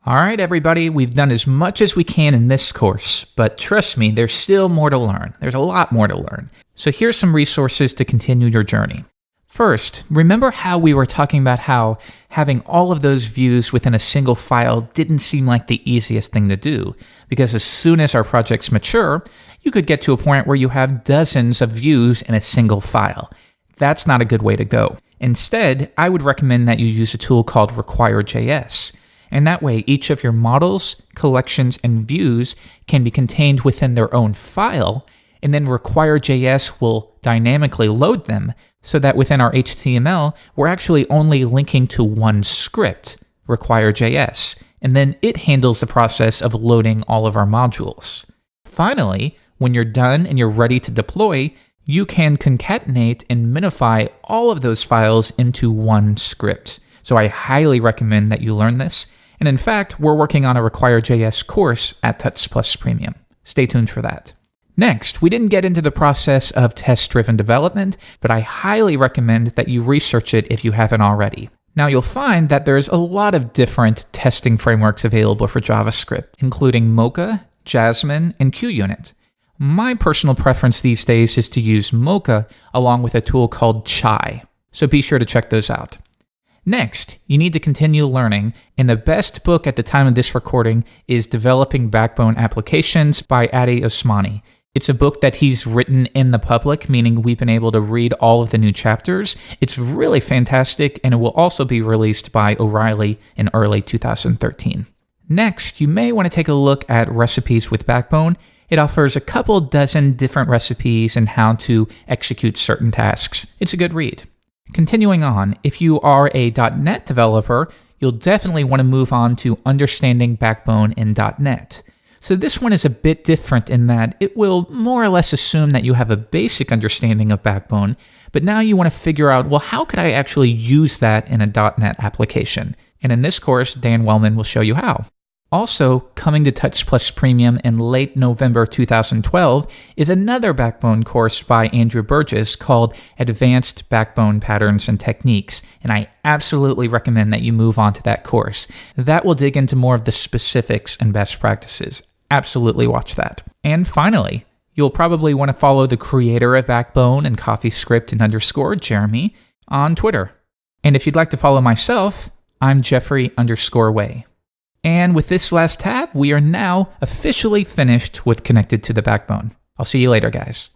All right, everybody, we've done as much as we can in this course, but trust me, there's still more to learn. There's a lot more to learn. So here's some resources to continue your journey. First, remember how we were talking about how having all of those views within a single file didn't seem like the easiest thing to do, because as soon as our projects mature, you could get to a point where you have dozens of views in a single file. That's not a good way to go. Instead, I would recommend that you use a tool called require.js. And that way, each of your models, collections, and views can be contained within their own file, and then require.js will dynamically load them so that within our HTML, we're actually only linking to one script, require.js, and then it handles the process of loading all of our modules. Finally, when you're done and you're ready to deploy, you can concatenate and minify all of those files into one script. So I highly recommend that you learn this. And in fact, we're working on a require.js course at tutsplus Premium. Stay tuned for that. Next, we didn't get into the process of test-driven development, but I highly recommend that you research it if you haven't already. Now you'll find that there's a lot of different testing frameworks available for JavaScript, including Mocha, Jasmine, and QUnit. My personal preference these days is to use Mocha along with a tool called Chai, so be sure to check those out. Next, you need to continue learning, and the best book at the time of this recording is Developing Backbone Applications by Adi Osmani. It's a book that he's written in the public, meaning we've been able to read all of the new chapters. It's really fantastic, and it will also be released by O'Reilly in early 2013. Next, you may want to take a look at Recipes with Backbone. It offers a couple dozen different recipes and how to execute certain tasks. It's a good read. Continuing on, if you are a .NET developer, you'll definitely want to move on to Understanding Backbone in .NET. So this one is a bit different in that it will more or less assume that you have a basic understanding of Backbone, but now you want to figure out, well, how could I actually use that in a .NET application? And in this course, Dan Wellman will show you how. Also, coming to tutsplus Premium in late November 2012 is another Backbone course by Andrew Burgess called Advanced Backbone Patterns and Techniques, and I absolutely recommend that you move on to that course. That will dig into more of the specifics and best practices. Absolutely watch that. And finally, you'll probably want to follow the creator of Backbone and CoffeeScript and _ Jeremy on Twitter. And if you'd like to follow myself, I'm Jeffrey_Way. And with this last tab, we are now officially finished with Connected to the Backbone. I'll see you later, guys.